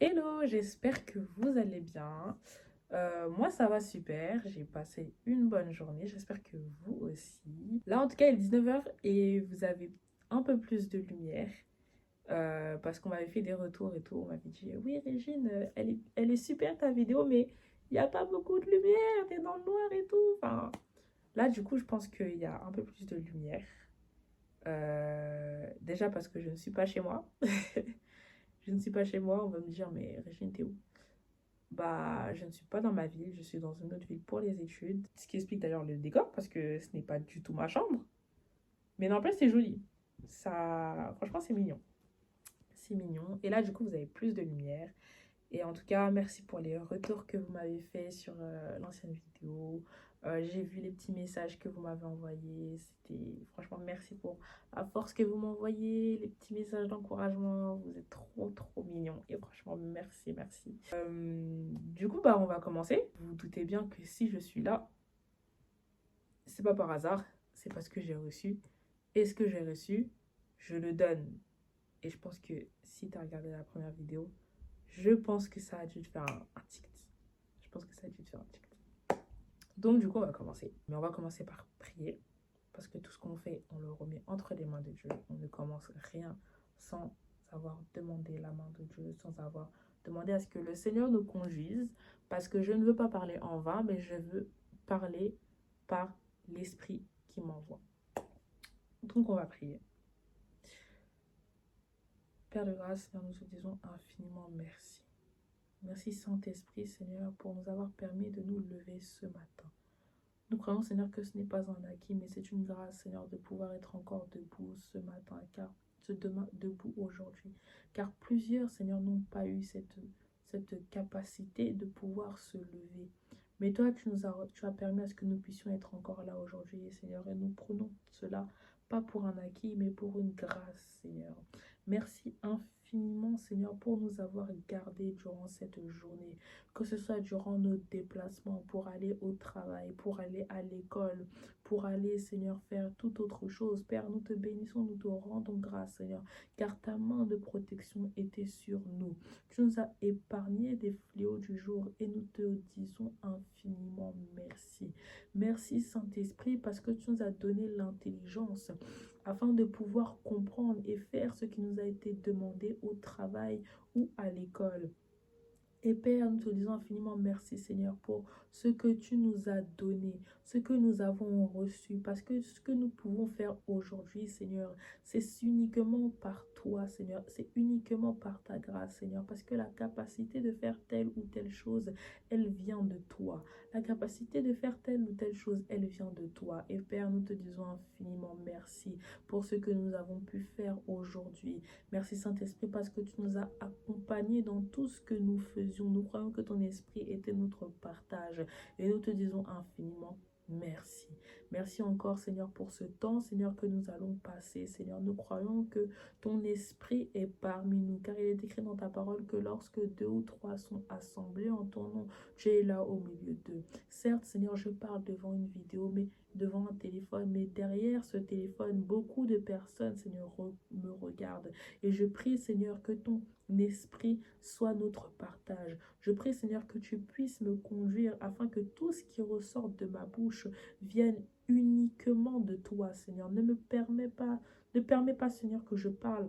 Hello, j'espère que vous allez bien. Moi, ça va super. J'ai passé une bonne journée. J'espère que vous aussi. Là, en tout cas, il est 19h et vous avez un peu plus de lumière. Parce qu'on m'avait fait des retours et tout. On m'avait dit, oui, Régine, elle est super ta vidéo, mais il n'y a pas beaucoup de lumière. T'es dans le noir et tout. Enfin, là, du coup, je pense qu'il y a un peu plus de lumière. Déjà parce que je ne suis pas chez moi. Je ne suis pas chez moi. On va me dire, mais Régine, t'es où? Bah, je ne suis pas dans ma ville, je suis dans une autre ville pour les études. Ce qui explique d'ailleurs le décor, parce que ce n'est pas du tout ma chambre. Mais n'empêche, c'est joli. Ça, franchement, c'est mignon. C'est mignon. Et là, du coup, vous avez plus de lumière. Et en tout cas, merci pour les retours que vous m'avez fait sur l'ancienne vidéo. J'ai vu les petits messages que vous m'avez envoyés. C'était franchement merci pour la force que vous m'envoyez, les petits messages d'encouragement. Vous êtes trop trop mignons. Et franchement, merci, merci. Du coup, bah, on va commencer. Vous vous doutez bien que si je suis là, c'est pas par hasard. C'est parce que j'ai reçu. Et ce que j'ai reçu, je le donne. Et je pense que si tu as regardé la première vidéo, je pense que ça a dû te faire un tilt. Je pense que ça a dû te faire un tilt. Donc, du coup, on va commencer. Mais on va commencer par prier. Parce que tout ce qu'on fait, on le remet entre les mains de Dieu. On ne commence rien sans avoir demandé la main de Dieu, sans avoir demandé à ce que le Seigneur nous conduise. Parce que je ne veux pas parler en vain, mais je veux parler par l'Esprit qui m'envoie. Donc, on va prier. Père de grâce, Seigneur, nous te disons infiniment merci. Merci Saint-Esprit, Seigneur, pour nous avoir permis de nous lever ce matin. Nous croyons, Seigneur, que ce n'est pas un acquis, mais c'est une grâce, Seigneur, de pouvoir être encore debout ce matin, car debout aujourd'hui. Car plusieurs, Seigneur, n'ont pas eu cette capacité de pouvoir se lever. Mais toi, tu as permis à ce que nous puissions être encore là aujourd'hui, Seigneur, et nous prenons cela pas pour un acquis, mais pour une grâce, Seigneur. Merci infiniment, Seigneur, pour nous avoir gardés durant cette journée, que ce soit durant nos déplacements pour aller au travail, pour aller à l'école, pour aller, Seigneur, faire toute autre chose. Père, nous te bénissons, nous te rendons grâce, Seigneur, car ta main de protection était sur nous. Tu nous as épargnés des fléaux du jour et nous te disons infiniment merci. Merci, Saint-Esprit, parce que tu nous as donné l'intelligence afin de pouvoir comprendre et faire ce qui nous a été demandé au travail ou à l'école. Et Père, nous te disons infiniment merci, Seigneur, pour ce que tu nous as donné, ce que nous avons reçu. Parce que ce que nous pouvons faire aujourd'hui, Seigneur, c'est uniquement par toi, Seigneur. C'est uniquement par ta grâce, Seigneur. Parce que la capacité de faire telle ou telle chose, elle vient de toi. La capacité de faire telle ou telle chose, elle vient de toi. Et Père, nous te disons infiniment merci pour ce que nous avons pu faire aujourd'hui. Merci Saint-Esprit parce que tu nous as accompagnés dans tout ce que nous faisions. Nous croyons que ton esprit était notre partage et nous te disons infiniment merci. Merci encore Seigneur pour ce temps, Seigneur, que nous allons passer. Seigneur, nous croyons que ton esprit est parmi nous car il est écrit dans ta parole que lorsque deux ou trois sont assemblés en ton nom, tu es là au milieu d'eux. Certes Seigneur, je parle devant une vidéo, mais devant un téléphone, mais derrière ce téléphone, beaucoup de personnes, Seigneur, me regardent. Et je prie, Seigneur, que ton esprit soit notre partage. Je prie, Seigneur, que tu puisses me conduire afin que tout ce qui ressort de ma bouche vienne uniquement de toi, Seigneur. Ne permets pas, Seigneur, que je parle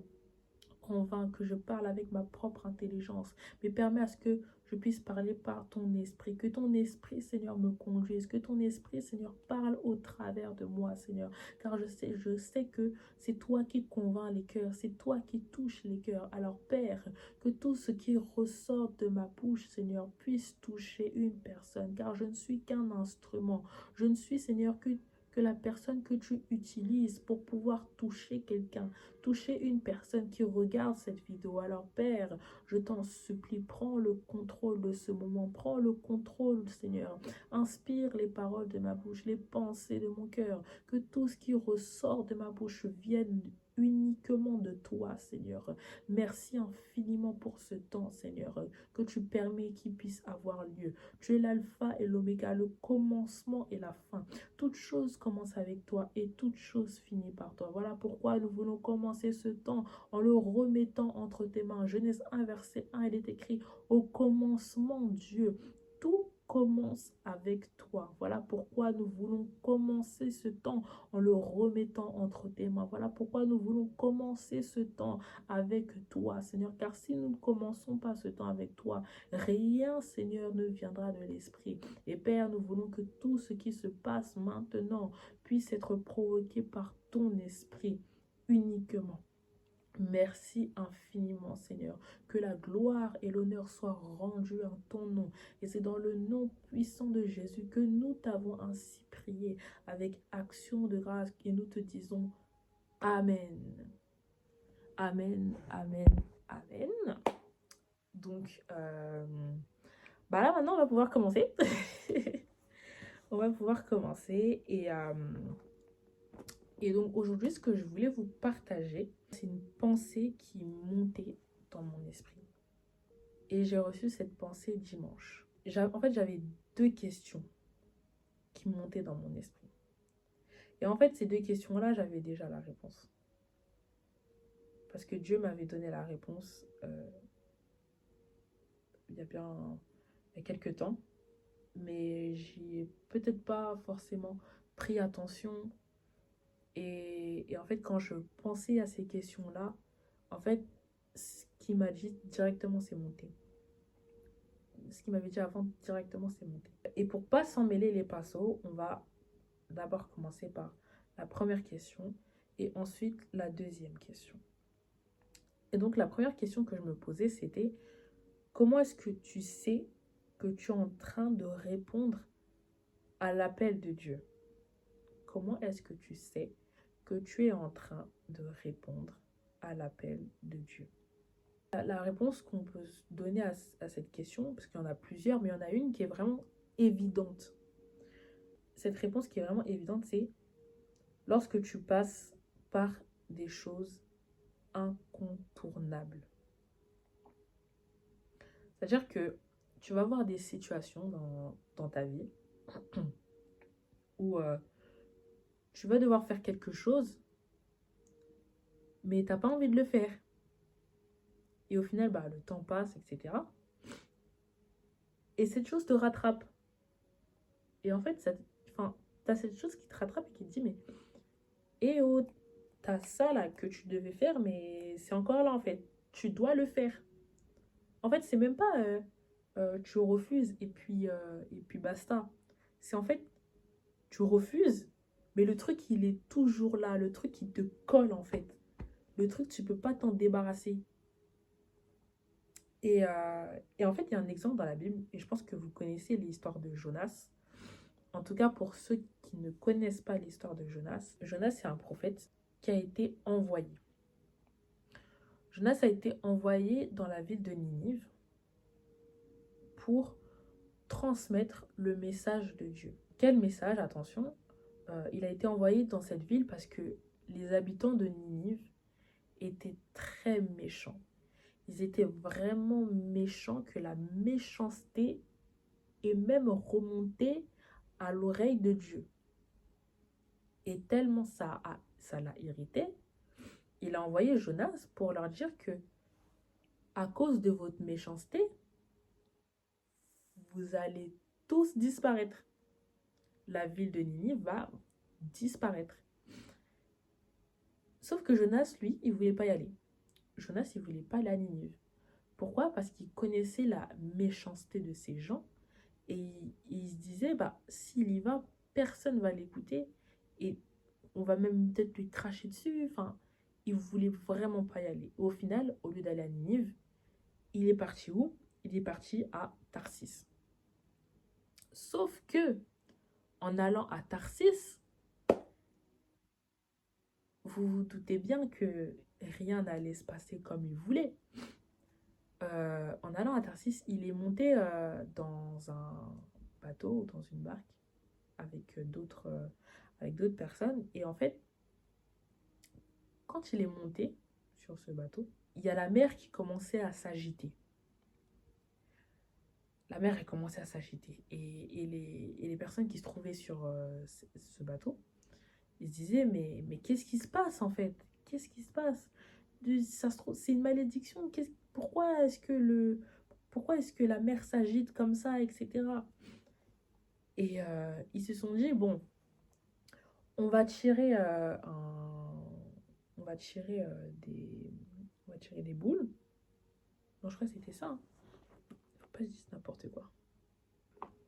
en vain, que je parle avec ma propre intelligence, mais permets à ce que je puisse parler par ton esprit, que ton esprit, Seigneur, me conduise, que ton esprit, Seigneur, parle au travers de moi, Seigneur, car je sais que c'est toi qui convainc les cœurs, c'est toi qui touches les cœurs. Alors, Père, que tout ce qui ressort de ma bouche, Seigneur, puisse toucher une personne, car je ne suis qu'un instrument. Je ne suis, Seigneur, que la personne que tu utilises pour pouvoir toucher quelqu'un, toucher une personne qui regarde cette vidéo. Alors Père, je t'en supplie, prends le contrôle de ce moment, prends le contrôle, Seigneur. Inspire les paroles de ma bouche, les pensées de mon cœur, que tout ce qui ressort de ma bouche vienne uniquement de toi, Seigneur. Merci infiniment pour ce temps, Seigneur, que tu permets qu'il puisse avoir lieu. Tu es l'alpha et l'oméga, le commencement et la fin. Toute chose commence avec toi et toute chose finit par toi. Voilà pourquoi nous voulons commencer ce temps en le remettant entre tes mains. Genèse 1, verset 1, il est écrit: au commencement, Dieu, tout commence avec toi. Voilà pourquoi nous voulons commencer ce temps en le remettant entre tes mains. Voilà pourquoi nous voulons commencer ce temps avec toi, Seigneur. Car si nous ne commençons pas ce temps avec toi, rien, Seigneur, ne viendra de l'Esprit. Et Père, nous voulons que tout ce qui se passe maintenant puisse être provoqué par ton Esprit uniquement. Merci infiniment, Seigneur. Que la gloire et l'honneur soient rendus en ton nom. Et c'est dans le nom puissant de Jésus que nous t'avons ainsi prié avec action de grâce et nous te disons Amen. Amen, amen, amen. Donc, là maintenant on va pouvoir commencer. On va pouvoir commencer et donc aujourd'hui ce que je voulais vous partager, c'est une pensée qui montait dans mon esprit. Et j'ai reçu cette pensée dimanche. En fait, j'avais deux questions qui montaient dans mon esprit. Et en fait, ces deux questions-là, j'avais déjà la réponse. Parce que Dieu m'avait donné la réponse il y a quelques temps. Mais j'y ai peut-être pas forcément pris attention. Et en fait, quand je pensais à ces questions-là, en fait, ce qui m'a dit directement, c'est monté. Ce qu'il m'avait dit avant, directement, c'est monté. Et pour pas s'en mêler les pinceaux, on va d'abord commencer par la première question et ensuite la deuxième question. Et donc, la première question que je me posais, c'était: comment est-ce que tu sais que tu es en train de répondre à l'appel de Dieu? Comment est-ce que tu sais que tu es en train de répondre à l'appel de Dieu? La réponse qu'on peut donner à cette question, parce qu'il y en a plusieurs, mais il y en a une qui est vraiment évidente. Cette réponse qui est vraiment évidente, c'est lorsque tu passes par des choses incontournables. C'est-à-dire que tu vas avoir des situations dans ta vie où tu vas devoir faire quelque chose, mais tu n'as pas envie de le faire. Et au final, le temps passe, etc. Et cette chose te rattrape. Et en fait, t'as cette chose qui te rattrape et qui te dit, mais oh, t'as ça là que tu devais faire, mais c'est encore là en fait. Tu dois le faire. En fait, c'est même pas tu refuses et puis basta. C'est en fait, tu refuses, mais le truc, il est toujours là. Le truc, il te colle en fait. Le truc, tu peux pas t'en débarrasser. Et en fait, il y a un exemple dans la Bible, et je pense que vous connaissez l'histoire de Jonas. En tout cas, pour ceux qui ne connaissent pas l'histoire de Jonas, Jonas, c'est un prophète qui a été envoyé. Jonas a été envoyé dans la ville de Ninive pour transmettre le message de Dieu. Quel message? Attention, il a été envoyé dans cette ville parce que les habitants de Ninive étaient très méchants. Ils étaient vraiment méchants, que la méchanceté est même remontée à l'oreille de Dieu. Et tellement ça l'a irrité, il a envoyé Jonas pour leur dire que à cause de votre méchanceté, vous allez tous disparaître. La ville de Ninive va disparaître. Sauf que Jonas, lui, il ne voulait pas y aller. Jonas, il ne voulait pas aller à Ninive. Pourquoi? Parce qu'il connaissait la méchanceté de ces gens et il se disait, s'il y va, personne ne va l'écouter et on va même peut-être lui cracher dessus. Enfin, il ne voulait vraiment pas y aller. Au final, au lieu d'aller à Ninive, il est parti où? Il est parti à Tarsis. Sauf que, en allant à Tarsis, vous vous doutez bien que rien n'allait se passer comme il voulait. En allant à Tarsis, il est monté dans un bateau, dans une barque, avec d'autres personnes. Et en fait, quand il est monté sur ce bateau, il y a la mer qui commençait à s'agiter. La mer, elle commençait à s'agiter. Et les personnes qui se trouvaient sur ce bateau, ils se disaient, mais qu'est-ce qui se passe en fait? Qu'est-ce qui se passe? Ça se trouve, c'est une malédiction. Pourquoi est-ce que la mer s'agite comme ça, etc. Et ils se sont dit, bon, on va tirer on va tirer on va tirer des boules. Non, je crois que c'était ça. Hein. Faut pas que je dise n'importe quoi.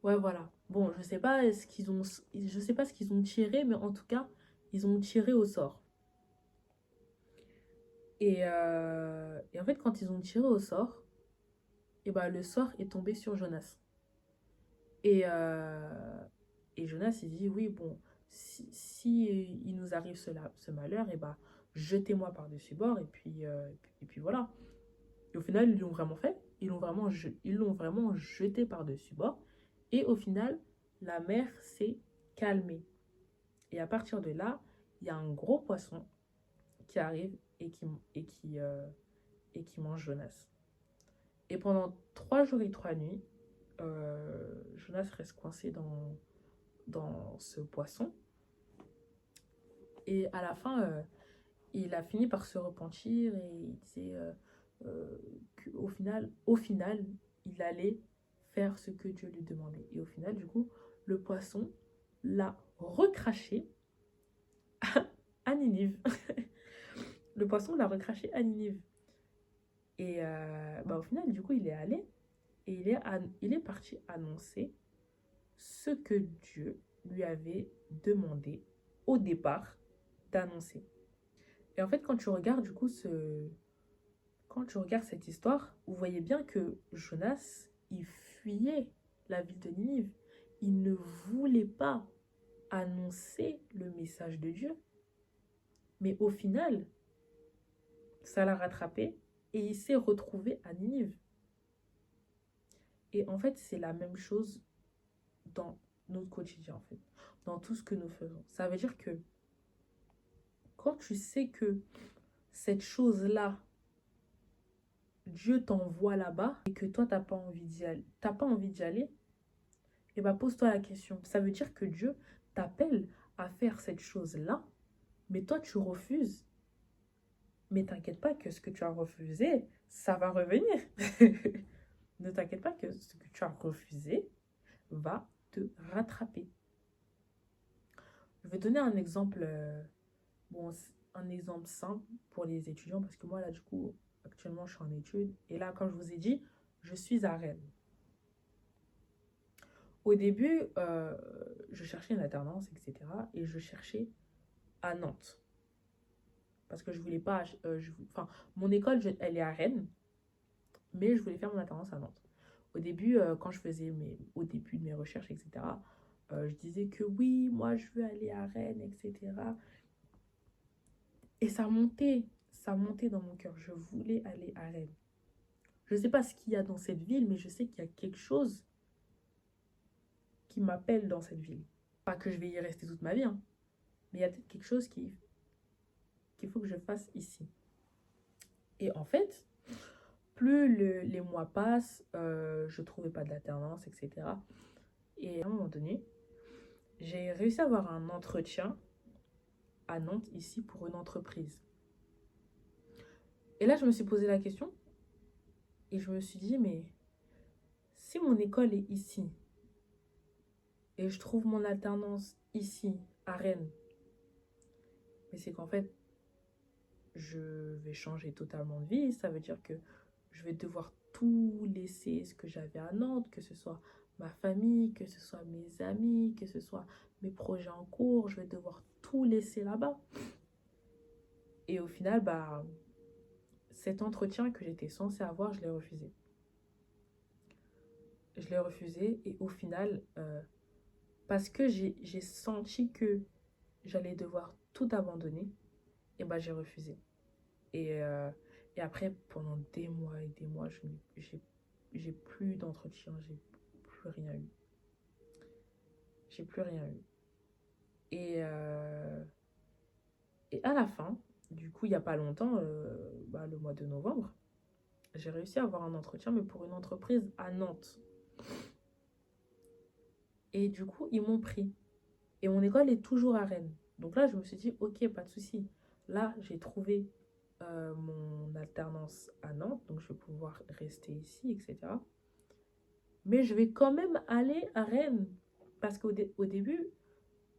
Ouais, voilà. Bon, je sais pas ce qu'ils ont tiré, mais en tout cas, ils ont tiré au sort. Et en fait, quand ils ont tiré au sort, et ben, le sort est tombé sur Jonas. Et, euh, et Jonas, il dit, oui, bon, si il nous arrive ce malheur, et ben, jetez-moi par-dessus bord, et puis voilà. Et au final, ils l'ont vraiment fait. Ils l'ont vraiment jeté par-dessus bord. Et au final, la mer s'est calmée. Et à partir de là, il y a un gros poisson qui arrive et qui mange Jonas. Et pendant 3 jours et 3 nuits, Jonas reste coincé dans ce poisson. Et à la fin, il a fini par se repentir et il disait au final, il allait faire ce que Dieu lui demandait. Et au final, du coup, le poisson l'a recraché à Ninive. Le poisson l'a recraché à Ninive. Et au final, du coup, il est allé et il est parti annoncer ce que Dieu lui avait demandé au départ d'annoncer. Et en fait, quand tu regardes cette histoire, vous voyez bien que Jonas, il fuyait la ville de Ninive. Il ne voulait pas annoncer le message de Dieu. Mais au final, ça l'a rattrapé et il s'est retrouvé à Ninive. Et en fait, c'est la même chose dans notre quotidien, en fait, dans tout ce que nous faisons. Ça veut dire que quand tu sais que cette chose-là, Dieu t'envoie là-bas et que toi, t'as pas envie d'y aller, et bah pose-toi la question. Ça veut dire que Dieu t'appelle à faire cette chose-là, mais toi, tu refuses. Mais t'inquiète pas que ce que tu as refusé, ça va revenir. Ne t'inquiète pas que ce que tu as refusé va te rattraper. Je vais donner un exemple, un exemple simple pour les étudiants, parce que moi, là, du coup, actuellement, je suis en études. Et là, comme je vous ai dit, je suis à Rennes. Au début, je cherchais une alternance, etc. Et je cherchais à Nantes. Parce que je voulais pas... mon école, elle est à Rennes, mais je voulais faire mon alternance à Nantes. Au début, quand je faisais au début de mes recherches, etc., je disais que oui, moi, je veux aller à Rennes, etc. Et ça montait dans mon cœur. Je voulais aller à Rennes. Je ne sais pas ce qu'il y a dans cette ville, mais je sais qu'il y a quelque chose qui m'appelle dans cette ville. Pas que je vais y rester toute ma vie, hein, mais il y a peut-être quelque chose qu'il faut que je fasse ici. Et en fait, plus les mois passent, je ne trouvais pas d'alternance, etc. Et à un moment donné, j'ai réussi à avoir un entretien à Nantes, ici, pour une entreprise. Et là, je me suis posé la question et je me suis dit, mais si mon école est ici et je trouve mon alternance ici, à Rennes, mais c'est qu'en fait, je vais changer totalement de vie. Ça veut dire que je vais devoir tout laisser ce que j'avais à Nantes, que ce soit ma famille, que ce soit mes amis, que ce soit mes projets en cours. Je vais devoir tout laisser là-bas. Et au final, cet entretien que j'étais censée avoir, je l'ai refusé. Je l'ai refusé et au final, parce que j'ai senti que j'allais devoir tout abandonner, et j'ai refusé. Et, euh, et après, pendant des mois et des mois, j'ai plus d'entretien, j'ai plus rien eu. J'ai plus rien eu. Et, euh, et à la fin, Du coup, il n'y a pas longtemps, le mois de novembre, j'ai réussi à avoir un entretien, mais pour une entreprise à Nantes. Et du coup, ils m'ont pris. Et mon école est toujours à Rennes. Donc là, je me suis dit, ok, pas de souci. Là, j'ai trouvé mon alternance à Nantes, donc je vais pouvoir rester ici, etc. Mais je vais quand même aller à Rennes. Parce au début,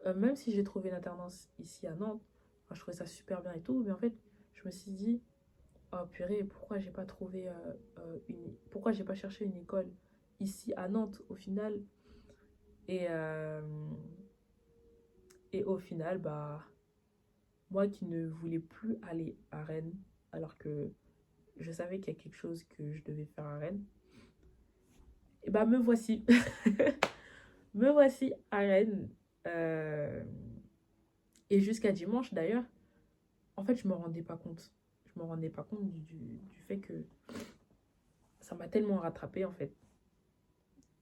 même si j'ai trouvé une alternance ici à Nantes, enfin, je trouvais ça super bien et tout, mais en fait, je me suis dit, oh purée, pourquoi j'ai pas trouvé pourquoi j'ai pas cherché une école ici à Nantes au final. Et, euh, et au final, bah, moi qui ne voulais plus aller à Rennes, alors que je savais qu'il y a quelque chose que je devais faire à Rennes, et bah me voici. Me voici à Rennes. Euh, et jusqu'à dimanche d'ailleurs, en fait, je me rendais pas compte. Je me rendais pas compte du fait que ça m'a tellement rattrapé en fait.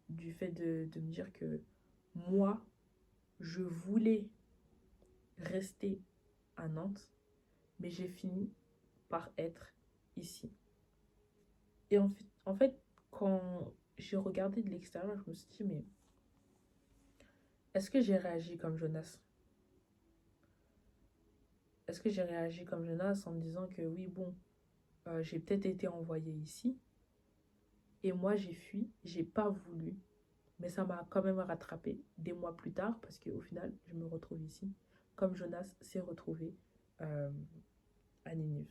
Du fait de me dire que moi, je voulais rester à Nantes, mais j'ai fini par être ici. Et en fait, quand j'ai regardé de l'extérieur, je me suis dit, mais est-ce que j'ai réagi comme Jonas? Est-ce que j'ai réagi comme Jonas en me disant que oui, bon, j'ai peut-être été envoyée ici, et moi j'ai fui, j'ai pas voulu, mais ça m'a quand même rattrapé des mois plus tard, parce qu'au final, je me retrouve ici, comme Jonas s'est retrouvé euh, à Ninive.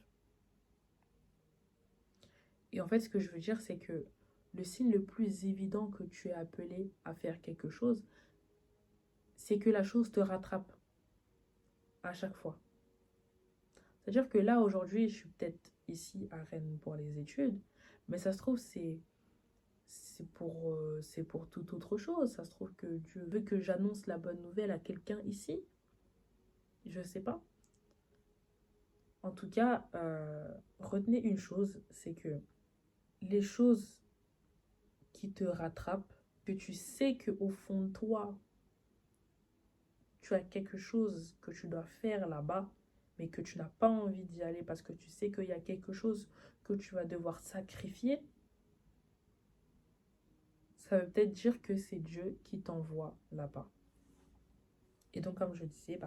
Et en fait, ce que je veux dire, c'est que le signe le plus évident que tu es appelé à faire quelque chose, c'est que la chose te rattrape à chaque fois. C'est-à-dire que là, aujourd'hui, je suis peut-être ici à Rennes pour les études, mais ça se trouve, c'est pour toute autre chose. Ça se trouve que Dieu veut que j'annonce la bonne nouvelle à quelqu'un ici. Je ne sais pas. En tout cas, retenez une chose, c'est que les choses qui te rattrapent, que tu sais qu'au fond de toi, tu as quelque chose que tu dois faire là-bas, mais que tu n'as pas envie d'y aller parce que tu sais qu'il y a quelque chose que tu vas devoir sacrifier, ça veut peut-être dire que c'est Dieu qui t'envoie là-bas. Et donc, comme je disais,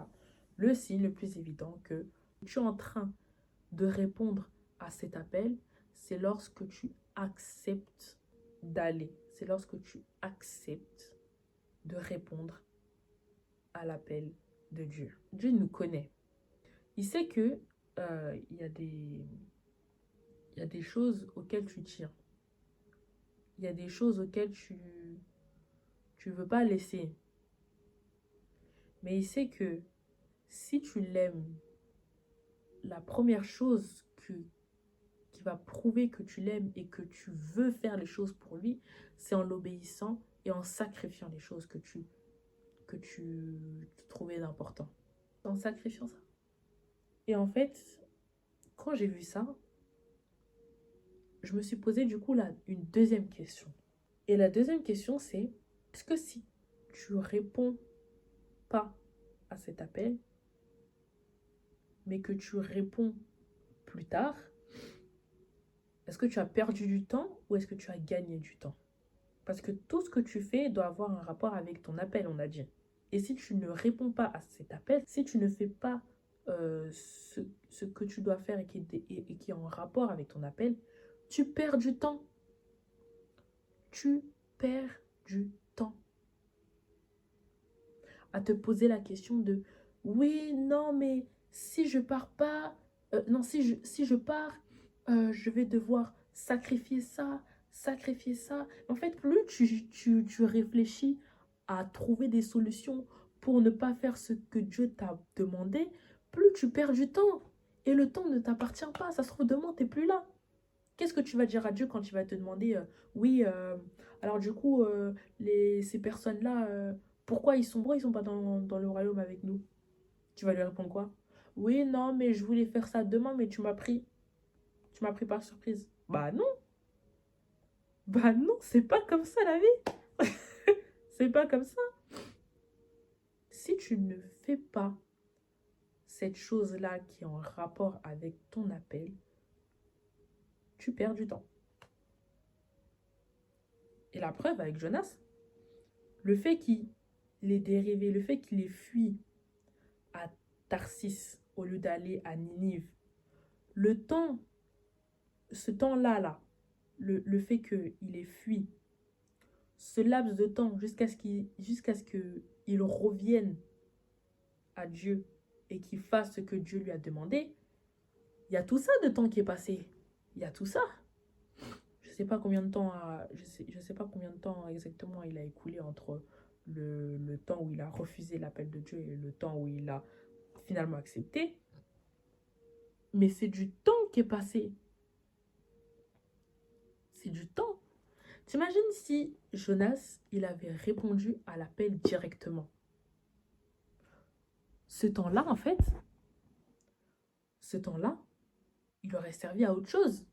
le signe le plus évident que tu es en train de répondre à cet appel, c'est lorsque tu acceptes d'aller. C'est lorsque tu acceptes de répondre à l'appel de Dieu. Dieu nous connaît. Il sait que il y a des choses auxquelles tu tiens. Il y a des choses auxquelles tu veux pas laisser. Mais il sait que si tu l'aimes, la première chose qui va prouver que tu l'aimes et que tu veux faire les choses pour lui, c'est en l'obéissant et en sacrifiant les choses que tu trouvais d'important. En sacrifiant ça. Et en fait, quand j'ai vu ça, je me suis posé du coup là une deuxième question. Et la deuxième question, c'est est-ce que si tu réponds pas à cet appel, mais que tu réponds plus tard, est-ce que tu as perdu du temps ou est-ce que tu as gagné du temps? Parce que tout ce que tu fais doit avoir un rapport avec ton appel, on a dit. Et si tu ne réponds pas à cet appel, si tu ne fais pas ce que tu dois faire et qui est en rapport avec ton appel, tu perds du temps. Tu perds du temps. À te poser la question de oui, non, mais si je pars pas, non, si je pars, je vais devoir sacrifier ça, sacrifier ça. En fait, plus tu réfléchis à trouver des solutions pour ne pas faire ce que Dieu t'a demandé, plus tu perds du temps. Et le temps ne t'appartient pas. Ça se trouve, demain, tu n'es plus là. Qu'est-ce que tu vas dire à Dieu quand il va te demander oui, alors du coup, ces personnes-là, pourquoi ils sont pas dans le royaume avec nous? Tu vas lui répondre quoi? Oui, non, mais je voulais faire ça demain, mais tu m'as pris par surprise. Bah non, c'est pas comme ça la vie. C'est pas comme ça. Si tu ne fais pas cette chose-là qui est en rapport avec ton appel, tu perds du temps. Et la preuve avec Jonas, le fait qu'il ait dérivé, le fait qu'il ait fui à Tarsis au lieu d'aller à Ninive, ce temps-là, le fait qu'il ait fui, ce laps de temps jusqu'à ce qu'il revienne à Dieu et qu'il fasse ce que Dieu lui a demandé, il y a tout ça de temps qui est passé. Il y a tout ça. Je sais pas combien de temps, je sais pas combien de temps exactement il a écoulé entre le temps où il a refusé l'appel de Dieu et le temps où il a finalement accepté. Mais c'est du temps qui est passé. C'est du temps. T'imagines si Jonas, il avait répondu à l'appel directement. Ce temps-là, en fait, il aurait servi à autre chose.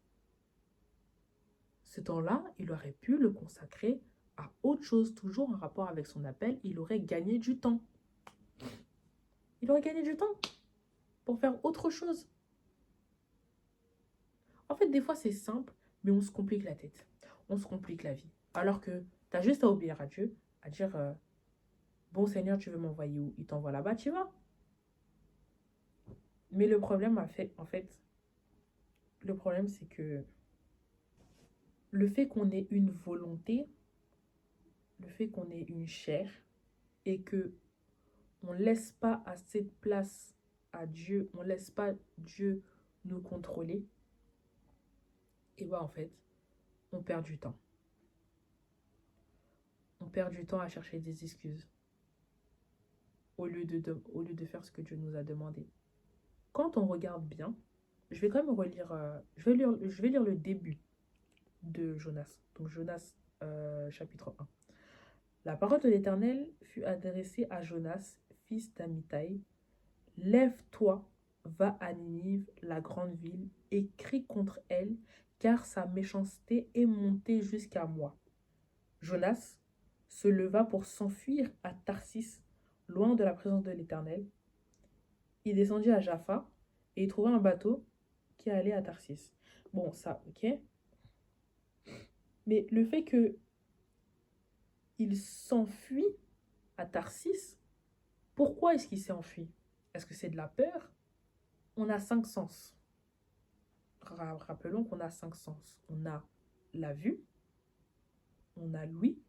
Ce temps-là, il aurait pu le consacrer à autre chose, toujours en rapport avec son appel. Il aurait gagné du temps. Il aurait gagné du temps pour faire autre chose. En fait, des fois, c'est simple, mais on se complique la tête. On se complique la vie. Alors que tu as juste à obéir à Dieu, à dire, bon Seigneur, tu veux m'envoyer où? Il t'envoie là-bas, tu vas. Mais le problème, le problème, c'est que le fait qu'on ait une volonté, le fait qu'on ait une chair, et que on ne laisse pas assez de place à Dieu, on ne laisse pas Dieu nous contrôler, et bien en fait, on perd du temps. On perd du temps à chercher des excuses au lieu de faire ce que Dieu nous a demandé. Quand on regarde bien, je vais quand même relire, je vais lire le début de Jonas. Donc Jonas, chapitre 1. La parole de l'Éternel fut adressée à Jonas, fils d'Amittai. Lève-toi, va à Ninive, la grande ville, et crie contre elle, car sa méchanceté est montée jusqu'à moi. Jonas se leva pour s'enfuir à Tarsis, loin de la présence de l'Éternel. Il descendit à Jaffa et il trouva un bateau qui allait à Tarsis. Bon, ça, ok. Mais le fait que il s'enfuit à Tarsis, pourquoi est-ce qu'il s'est enfui? Est-ce que c'est de la peur? On a 5 sens. Rappelons qu'on a 5 sens. On a la vue, on a l'ouïe,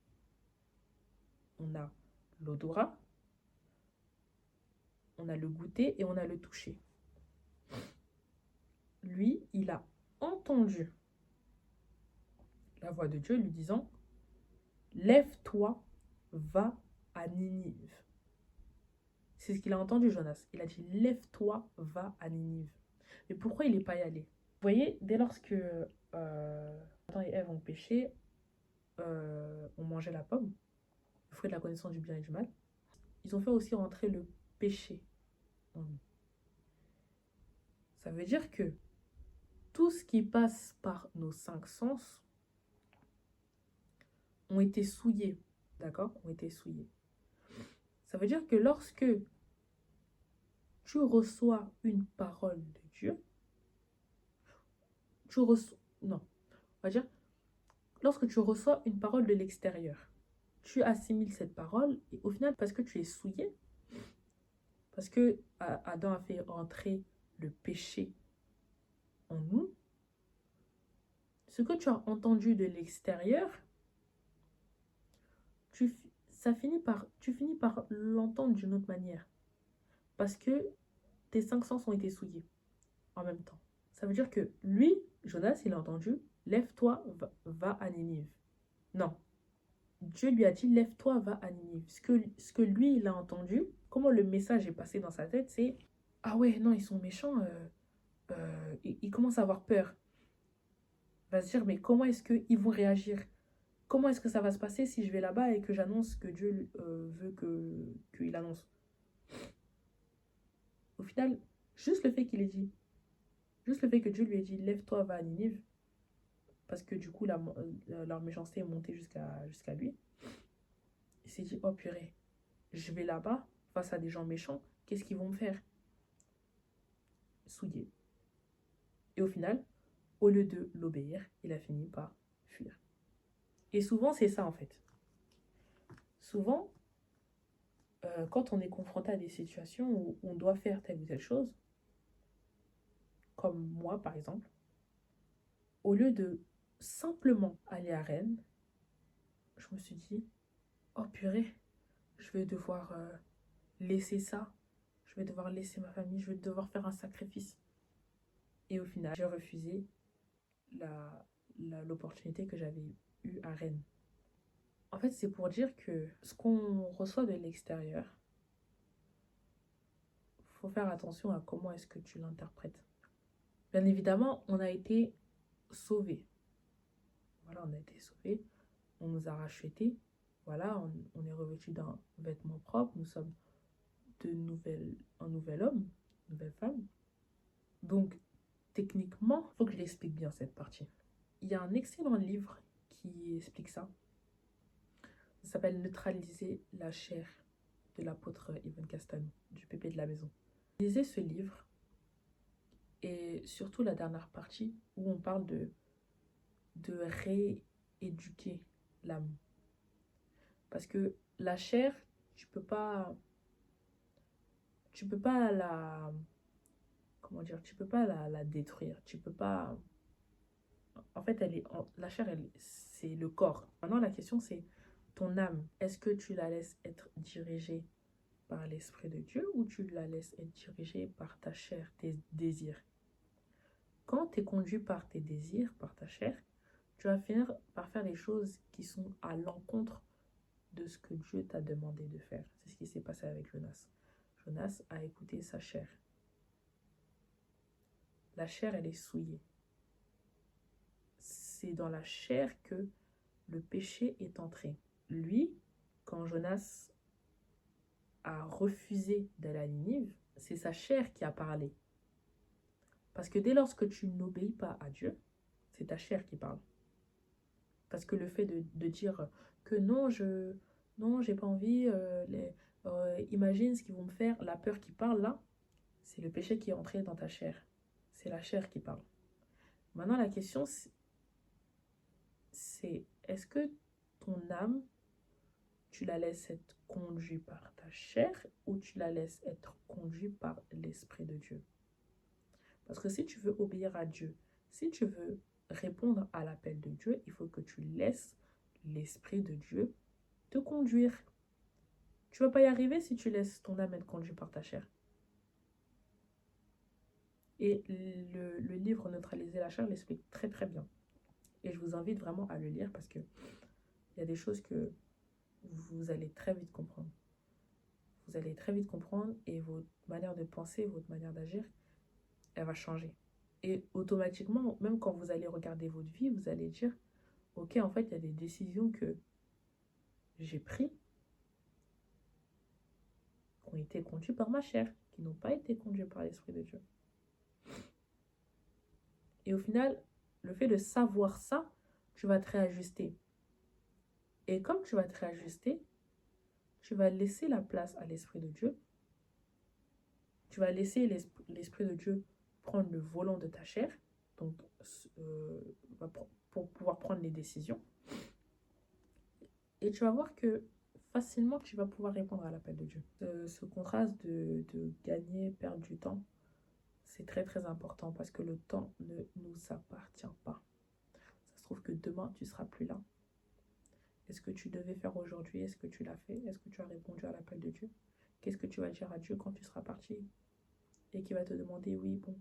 on a l'odorat, on a le goûter et on a le toucher. Lui, il a entendu la voix de Dieu lui disant « Lève-toi, va à Ninive ». C'est ce qu'il a entendu, Jonas. Il a dit « Lève-toi, va à Ninive ». Mais pourquoi il n'est pas y allé? Vous voyez, dès lorsque Adam et Ève ont péché, ont mangé la pomme, le fruit de la connaissance du bien et du mal, ils ont fait aussi rentrer le péché en nous. Ça veut dire que tout ce qui passe par nos 5 sens ont été souillés, d'accord? Ont été souillés. Ça veut dire que lorsque tu reçois une parole de Dieu, non, on va dire, lorsque tu reçois une parole de l'extérieur, tu assimiles cette parole et au final, parce que tu es souillé, parce que Adam a fait entrer le péché en nous, ce que tu as entendu de l'extérieur, tu finis par l'entendre d'une autre manière. Parce que tes 5 sens ont été souillés en même temps. Ça veut dire que lui, Jonas, il a entendu « Lève-toi, va à Ninive ». Non. Dieu lui a dit « Lève-toi, va à Ninive ». Ce que lui, il a entendu, comment le message est passé dans sa tête, c'est « Ah ouais, non, ils sont méchants. Il commence à avoir peur. » Il va se dire « Mais comment est-ce qu'ils vont réagir ? Comment est-ce que ça va se passer si je vais là-bas et que j'annonce que Dieu veut qu'il annonce ?» Au final, juste le fait qu'il ait dit, juste le fait que Dieu lui ait dit « Lève-toi, va à Ninive », parce que du coup, leur méchanceté est montée jusqu'à lui, il s'est dit « Oh purée, je vais là-bas, face à des gens méchants, qu'est-ce qu'ils vont me faire ?» souillé. Et au final, au lieu de l'obéir, il a fini par fuir. Et souvent, c'est ça en fait. Souvent, quand on est confronté à des situations où on doit faire telle ou telle chose, comme moi par exemple, au lieu de simplement aller à Rennes, je me suis dit, oh purée, je vais devoir laisser ça, je vais devoir laisser ma famille, je vais devoir faire un sacrifice. Et au final, j'ai refusé l'opportunité que j'avais eue à Rennes. En fait, c'est pour dire que ce qu'on reçoit de l'extérieur, il faut faire attention à comment est-ce que tu l'interprètes. Bien évidemment, on a été sauvés. Voilà, on a été sauvés. On nous a rachetés. Voilà, on est revêtus d'un vêtement propre. Nous sommes un nouvel homme, une nouvelle femme. Donc, techniquement, il faut que je l'explique bien cette partie. Il y a un excellent livre qui explique ça. Ça s'appelle Neutraliser la chair de l'apôtre Ivan Castano, du pépé de la maison. Lisez ce livre et surtout la dernière partie où on parle de rééduquer l'âme. Parce que la chair, tu peux pas la, comment dire, tu peux pas la détruire. Tu peux pas, en fait, la chair, c'est le corps. Maintenant, la question, c'est ton âme. Est-ce que tu la laisses être dirigée par l'Esprit de Dieu ou tu la laisses être dirigée par ta chair, tes désirs? Quand tu es conduit par tes désirs, par ta chair, tu vas finir par faire les choses qui sont à l'encontre de ce que Dieu t'a demandé de faire. C'est ce qui s'est passé avec Jonas. Jonas a écouté sa chair. La chair, elle est souillée. C'est dans la chair que le péché est entré. Lui, quand Jonas a refusé d'aller à Ninive, c'est sa chair qui a parlé. Parce que dès lors que tu n'obéis pas à Dieu, c'est ta chair qui parle. Parce que le fait de dire que non, j'ai pas envie, imagine ce qu'ils vont me faire, la peur qui parle là, c'est le péché qui est entré dans ta chair. C'est la chair qui parle. Maintenant, la question, c'est est-ce que ton âme, tu la laisses être conduite par ta chair ou tu la laisses être conduite par l'Esprit de Dieu? Parce que si tu veux obéir à Dieu, si tu veux répondre à l'appel de Dieu, il faut que tu laisses l'Esprit de Dieu te conduire. Tu ne vas pas y arriver si tu laisses ton âme être conduite par ta chair. Et le livre Neutraliser la chair l'explique très très bien. Et je vous invite vraiment à le lire parce que il y a des choses que vous allez très vite comprendre. Vous allez très vite comprendre et votre manière de penser, votre manière d'agir, elle va changer. Et automatiquement, même quand vous allez regarder votre vie, vous allez dire, ok, en fait, il y a des décisions que j'ai prises qui ont été conduites par ma chair, qui n'ont pas été conduites par l'Esprit de Dieu. Et au final, le fait de savoir ça, tu vas te réajuster. Et comme tu vas te réajuster, tu vas laisser la place à l'Esprit de Dieu. Tu vas laisser l'Esprit de Dieu prendre le volant de ta chair, donc pour pouvoir prendre les décisions. Et tu vas voir que facilement, tu vas pouvoir répondre à l'appel de Dieu. Ce contraste de gagner, perdre du temps, c'est très très important parce que le temps ne nous appartient pas. Ça se trouve que demain, tu ne seras plus là. Est-ce que tu devais faire aujourd'hui? Est-ce que tu l'as fait? Est-ce que tu as répondu à l'appel de Dieu? Qu'est-ce que tu vas dire à Dieu quand tu seras parti? Et qui va te demander, oui, bon,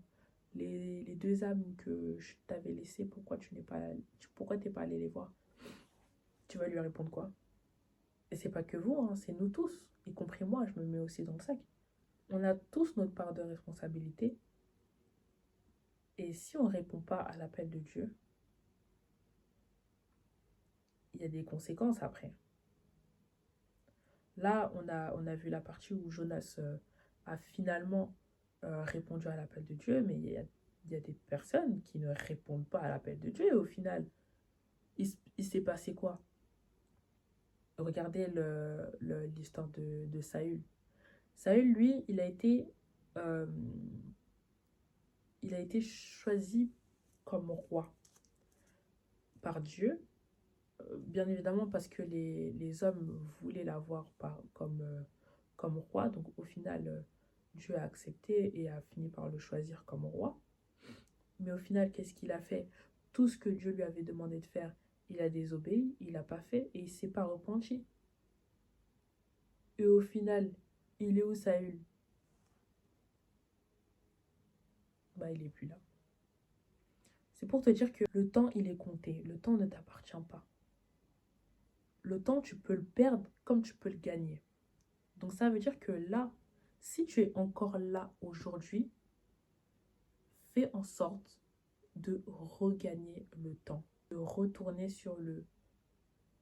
les deux âmes que je t'avais laissées, pourquoi tu n'es pas allé les voir? Tu vas lui répondre quoi? Et c'est pas que vous, hein, c'est nous tous, y compris moi, je me mets aussi dans le sac. On a tous notre part de responsabilité. Et si on ne répond pas à l'appel de Dieu, il y a des conséquences après. Là, on a vu la partie où Jonas a finalement répondu à l'appel de Dieu, mais il y a des personnes qui ne répondent pas à l'appel de Dieu. Et au final, il s'est passé quoi? Regardez l'histoire de Saül. Saül, lui, il a été il a été choisi comme roi par Dieu, bien évidemment parce que les hommes voulaient l'avoir comme roi. Donc au final, Dieu a accepté et a fini par le choisir comme roi. Mais au final, qu'est-ce qu'il a fait? Tout ce que Dieu lui avait demandé de faire, il a désobéi, il n'a pas fait et il ne s'est pas repenti. Et au final, il est où Saül? Bah, il n'est plus là. C'est pour te dire que le temps, il est compté. Le temps ne t'appartient pas. Le temps, tu peux le perdre comme tu peux le gagner. Donc ça veut dire que là, si tu es encore là aujourd'hui, fais en sorte de regagner le temps, de retourner sur le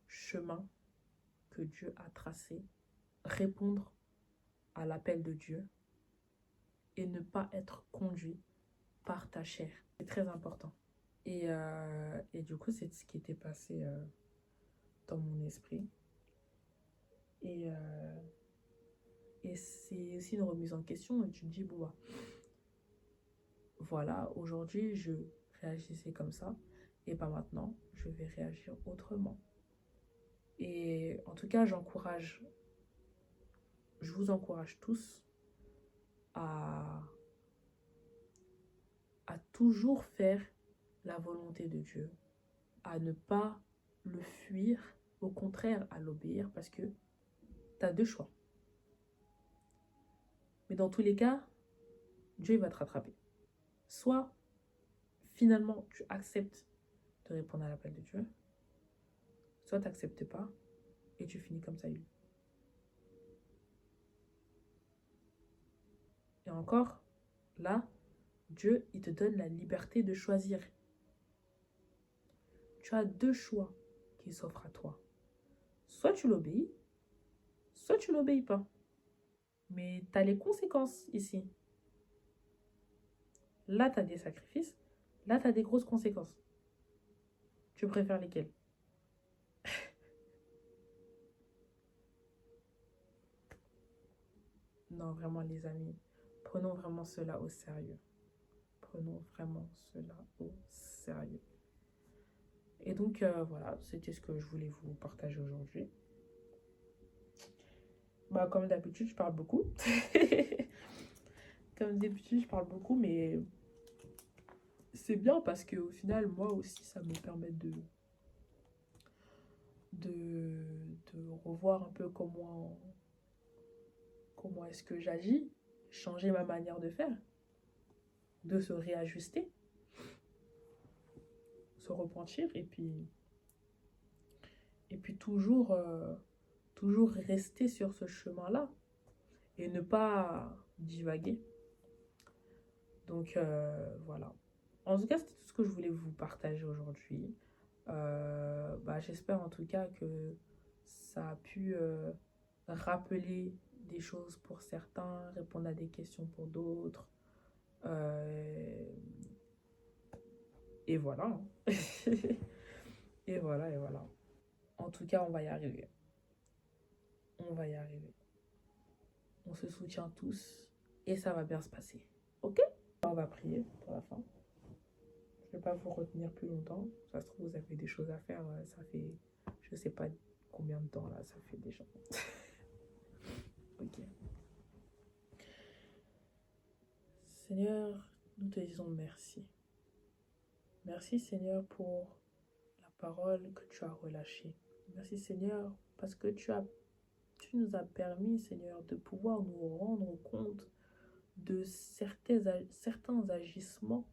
chemin que Dieu a tracé, répondre à l'appel de Dieu et ne pas être conduit par ta chair. C'est très important. Et du coup, c'est ce qui était passé dans mon esprit. Et, euh, et c'est aussi une remise en question. Et tu te dis, bon, bah, voilà, aujourd'hui, je réagissais comme ça. Et pas maintenant, je vais réagir autrement. Et en tout cas, je vous encourage tous à, à toujours faire la volonté de Dieu, à ne pas le fuir, au contraire, à l'obéir, parce que tu as deux choix. Mais dans tous les cas, Dieu va te rattraper. Soit, finalement, tu acceptes de répondre à l'appel de Dieu, soit tu n'acceptes pas et tu finis comme Saül. Et encore, là, Dieu, il te donne la liberté de choisir. Tu as deux choix qui s'offrent à toi. Soit tu l'obéis, soit tu l'obéis pas. Mais tu as les conséquences ici. Là, tu as des sacrifices. Là, tu as des grosses conséquences. Tu préfères lesquelles? Non, vraiment, les amis, prenons vraiment cela au sérieux. Prenons vraiment cela au sérieux. Et donc, voilà, c'était ce que je voulais vous partager aujourd'hui. Bah, comme d'habitude, je parle beaucoup. Comme d'habitude, je parle beaucoup, mais c'est bien parce qu'au final, moi aussi, ça me permet de revoir un peu comment est-ce que j'agis, changer ma manière de faire, de se réajuster, se repentir et puis toujours rester sur ce chemin-là et ne pas divaguer. Donc voilà. En tout cas, c'était tout ce que je voulais vous partager aujourd'hui. J'espère en tout cas que ça a pu rappeler des choses pour certains, répondre à des questions pour d'autres. Et voilà. Hein. Et voilà, et voilà. En tout cas, on va y arriver. On va y arriver. On se soutient tous et ça va bien se passer. Ok? On va prier pour la fin. Je ne vais pas vous retenir plus longtemps. Ça se trouve, vous avez des choses à faire. Ça fait, je ne sais pas combien de temps là, ça fait déjà. Ok. Seigneur, nous te disons merci. Merci Seigneur pour la parole que tu as relâchée. Merci Seigneur parce que tu nous as permis Seigneur de pouvoir nous rendre compte de certains agissements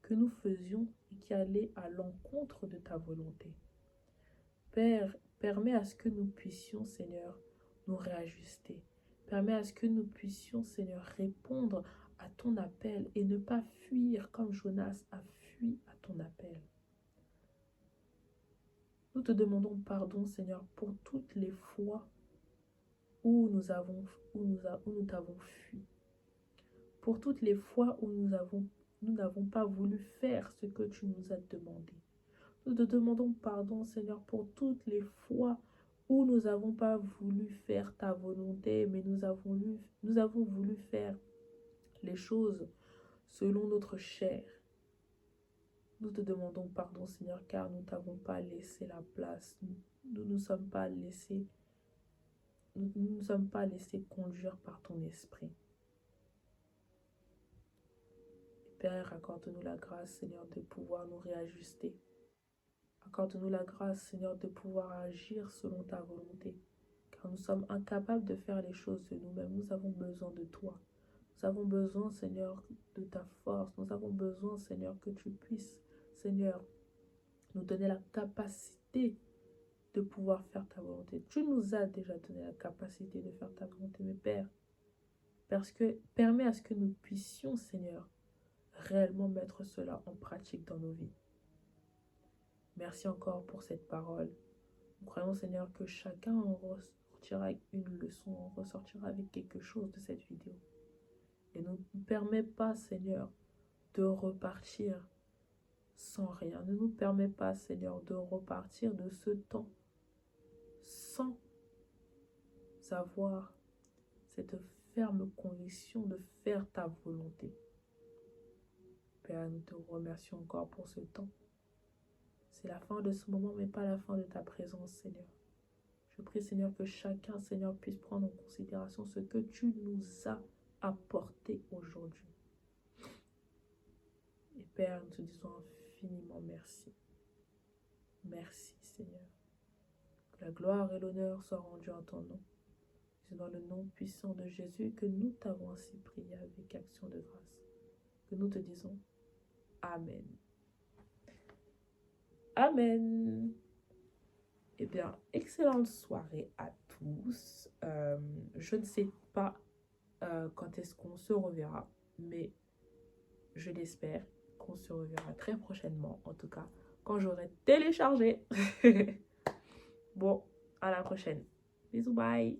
que nous faisions et qui allaient à l'encontre de ta volonté. Père, permets à ce que nous puissions, Seigneur, nous réajuster. Permets à ce que nous puissions, Seigneur, répondre à ton appel et ne pas fuir comme Jonas a fui à ton appel. Nous te demandons pardon, Seigneur, pour toutes les fois où nous t'avons fui. Pour toutes les fois où nous n'avons pas voulu faire ce que tu nous as demandé. Nous te demandons pardon, Seigneur, pour toutes les fois où nous n'avons pas voulu faire ta volonté, mais nous avons voulu faire les choses selon notre chair. Nous te demandons pardon, Seigneur, car nous ne t'avons pas laissé la place. Nous ne nous sommes pas laissés, nous ne nous sommes pas laissés conduire par ton esprit. Père, accorde-nous la grâce, Seigneur, de pouvoir nous réajuster. Accorde-nous la grâce, Seigneur, de pouvoir agir selon ta volonté. Car nous sommes incapables de faire les choses de nous-mêmes. Nous avons besoin de toi. Nous avons besoin, Seigneur, de ta force. Nous avons besoin, Seigneur, que tu puisses, Seigneur, nous donner la capacité de pouvoir faire ta volonté. Tu nous as déjà donné la capacité de faire ta volonté, mais Père, parce que permets à ce que nous puissions, Seigneur, réellement mettre cela en pratique dans nos vies. Merci encore pour cette parole. Nous croyons, Seigneur, que chacun en ressortira avec une leçon, en ressortira avec quelque chose de cette vidéo. Et ne nous permets pas, Seigneur, de repartir sans rien. Ne nous permets pas, Seigneur, de repartir de ce temps sans avoir cette ferme conviction de faire ta volonté. Père, nous te remercions encore pour ce temps. C'est la fin de ce moment, mais pas la fin de ta présence, Seigneur. Je prie, Seigneur, que chacun, Seigneur, puisse prendre en considération ce que tu nous as apporté aujourd'hui. Et Père, nous te disons infiniment merci. Merci, Seigneur. Que la gloire et l'honneur soient rendus en ton nom. C'est dans le nom puissant de Jésus que nous t'avons ainsi prié avec action de grâce. Que nous te disons Amen. Amen. Eh bien, excellente soirée à tous. Je ne sais pas quand est-ce qu'on se reverra, mais je l'espère qu'on se reverra très prochainement. En tout cas, quand j'aurai téléchargé. Bon, à la prochaine. Bisous, bye.